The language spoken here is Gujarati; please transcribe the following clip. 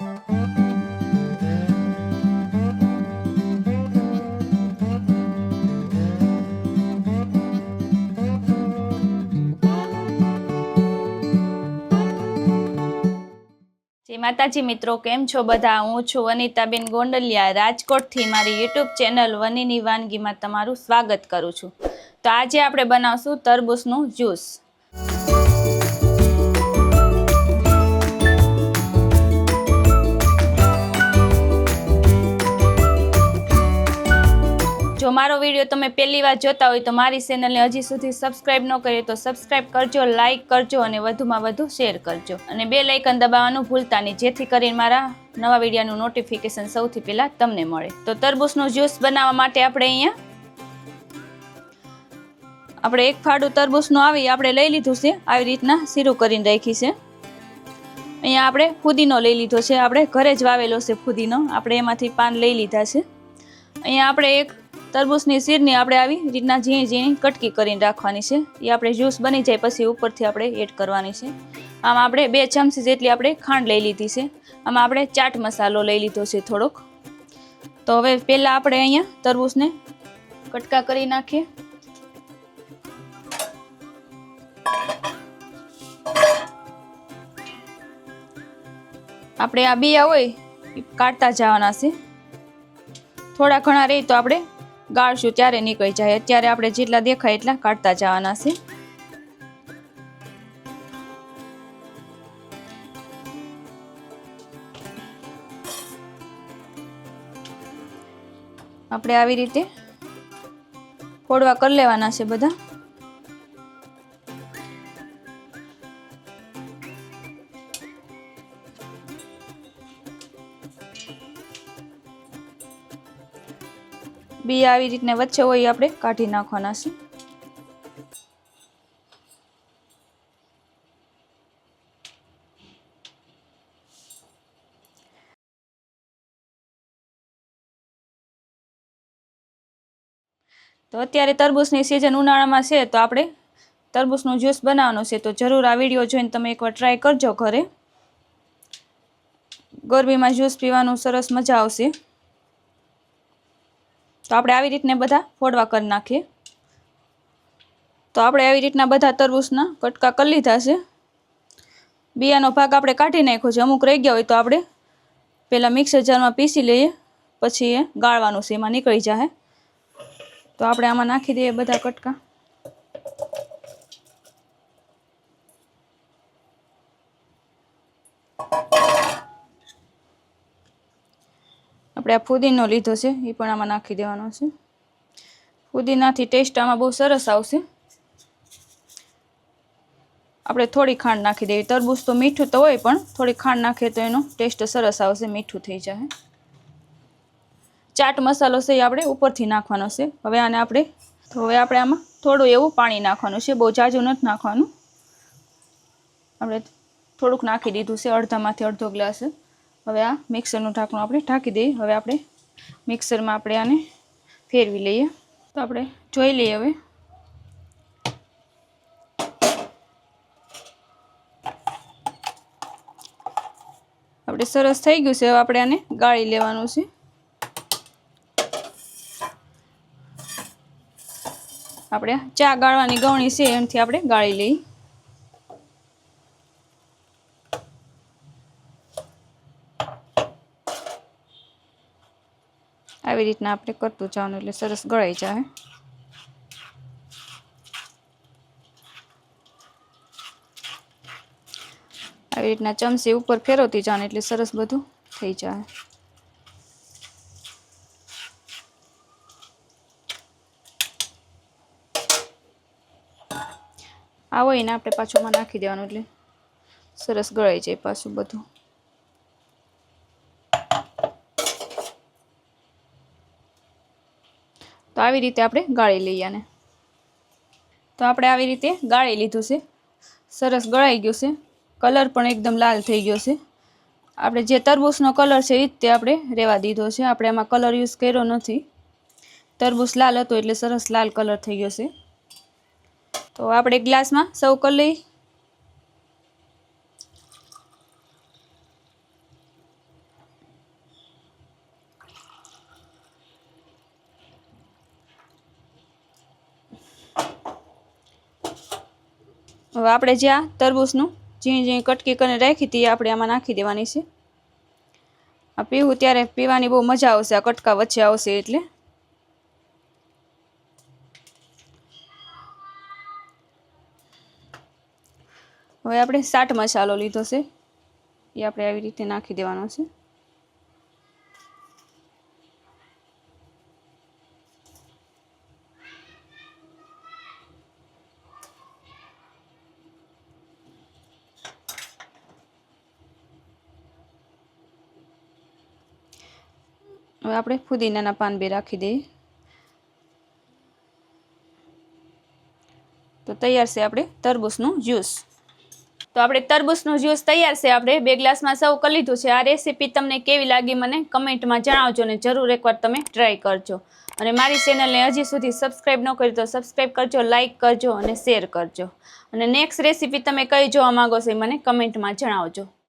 જય માતાજી મિત્રો, કેમ છો બધા? હું છું વનિતાબેન ગોંડલિયા, રાજકોટથી મારી યુટ્યુબ ચેનલ વનીની વાનગીમાં તમારું સ્વાગત કરું છું. તો આજે આપણે બનાવશું તરબૂચનું જ્યુસ. જો મારો વિડીયો તમે પહેલી વાર જોતા હોય તો મારી ચેનલને હજી સુધી સબસ્ક્રાઇબ ન કરી તો સબસ્ક્રાઇબ કરજો, લાઇક કરજો અને વધુમાં વધુ શેર કરજો. અને બેલ આઇકન દબાવવાનું ભૂલતા નહીં, જેથી કરીને મારા નવા વિડીયોનું નોટિફિકેશન સૌથી પહેલાં તમને મળે. તો તરબૂચનું જ્યુસ બનાવવા માટે આપણે એક ફાડું તરબૂચનું આપણે લઈ લીધું છે. આવી રીતના શીરું કરીને રાખી છે. અહીંયા આપણે ફુદીનો લઈ લીધો છે. આપણે ઘરે જ વાવેલો છે ફુદીનો. આપણે એમાંથી પાન લઈ લીધા છે. અહીંયા આપણે એક તરબૂચની શીરની આપણે આવી રીતના ઝીણી ઝીણી કટકી કરીને રાખવાની છે. એ આપણે જ્યુસ બની જાય પછી ઉપરથી આપણે એડ કરવાની છે. આમાં આપણે 2 ચમચી જેટલી આપણે ખાંડ લઈ લીધી છે. આમાં આપણે ચાટ મસાલો લઈ લીધો છે થોડોક. તો હવે પહેલાં આપણે અહીંયા તરબૂચને કટકા કરી નાખીએ. આપણે આ બિયા હોય એ કાઢતા જવાના છે. થોડા ઘણા રહી તો આપણે ગાળશું ત્યારે નીકળી જાય. અત્યારે આપણે જેટલા દેખાય એટલા કાઢતા જવાના છે. આપણે આવી રીતે ફોડવા કરી લેવાના છે બધા. બી આવી રીતને વચ્ચે હોય આપણે કાઢી નાખવાના છે. તો અત્યારે તરબૂચની સિઝન ઉનાળામાં છે તો આપણે તરબૂચનું જ્યુસ બનાવવાનું છે. તો જરૂર આ વિડીયો જોઈને તમે એકવાર ટ્રાય કરજો ઘરે. ગરમીમાં જ્યુસ પીવાનું સરસ મજા આવશે. તો આપણે આવી રીતને બધા ફોડવા કરી નાખીએ. તો આપણે આવી રીતના બધા તરબૂચના કટકા કરી લીધા છે. બિયાનો ભાગ આપણે કાઢી નાખ્યો છે. અમુક રહી ગયા હોય તો આપણે પહેલાં મિક્સર જારમાં પીસી લઈએ, પછી એ ગાળવાનું છે, એમાં નીકળી જાય. તો આપણે આમાં નાખી દઈએ બધા કટકા. આપણે આ ફુદીનો લીધો છે એ પણ આમાં નાખી દેવાનો છે. ફુદીનાથી ટેસ્ટ આમાં બહુ સરસ આવશે. આપણે થોડી ખાંડ નાખી દેવી. તરબૂચ તો મીઠું તો હોય પણ થોડી ખાંડ નાખીએ તો એનો ટેસ્ટ સરસ આવશે, મીઠું થઈ જાય. ચાટ મસાલો છે એ આપણે ઉપરથી નાખવાનો છે. હવે આપણે આમાં થોડું એવું પાણી નાખવાનું છે. બહુ ઝાઝું નથી નાખવાનું. આપણે થોડુંક નાખી દીધું છે, અડધામાંથી અડધો ગ્લાસ. હવે આ મિક્સરનું ઢાંકણું આપણે ઢાંકી દઈએ. હવે આપણે મિક્સરમાં આપણે આને ફેરવી લઈએ. તો આપણે જોઈ લઈએ. હવે આપણે સરસ થઈ ગયું છે. હવે આપણે આને ગાળી લેવાનું છે. આપણે ચા ગાળવાની ગવણી છે એનાથી આપણે ગાળી લઈએ. આવી રીતના આપણે કરતું જવાનું એટલે સરસ ગળાઈ જાય. આવી રીતના ચમચી ઉપર ફેરવતી જવાનું એટલે સરસ બધું થઈ જાય. આ હોય ને આપણે પાછું માં નાખી દેવાનું એટલે સરસ ગળાઈ જાય પાછું બધું. તો આવી રીતે આપણે ગાળી લઈએ આને. તો આપણે આવી રીતે ગાળી લીધું છે. સરસ ગળાઈ ગયું છે. કલર પણ એકદમ લાલ થઈ ગયો છે. આપણે જે તરબૂચનો કલર છે એ જ તે આપણે રહેવા દીધો છે. આપણે આમાં કલર યુઝ કર્યો નથી. તરબૂચ લાલ હતો એટલે સરસ લાલ કલર થઈ ગયો છે. તો આપણે ગ્લાસમાં સર્વ કરી લઈએ. હવે આપણે જે આ તરબૂચનું ઝીણી ઝીણી કટકી કરીને રાખી હતી આપણે આમાં નાખી દેવાની છે. આ પીવું ત્યારે પીવાની બહુ મજા આવશે, આ કટકા વચ્ચે આવશે એટલે. હવે આપણે ચાટ મસાલો લીધો છે, એ આપણે આવી રીતે નાખી દેવાનો છે. હવે આપણે ફુદીનાના પાન બે રાખી દઈએ. તો તૈયાર છે આપણે તરબૂચનું જ્યુસ. તો આપણે તરબૂચનું જ્યુસ તૈયાર છે. આપણે 2 ગ્લાસમાં સર્વ કરી લીધું છે. આ રેસીપી તમને કેવી લાગી મને કમેન્ટમાં જણાવજો ને જરૂર એકવાર તમે ટ્રાય કરજો. અને મારી ચેનલને હજી સુધી સબસ્ક્રાઈબ ન કરી તો સબસ્ક્રાઈબ કરજો, લાઇક કરજો અને શેર કરજો. અને નેક્સ્ટ રેસીપી તમે કઈ જોવા માંગો છો એ મને કમેન્ટમાં જણાવજો.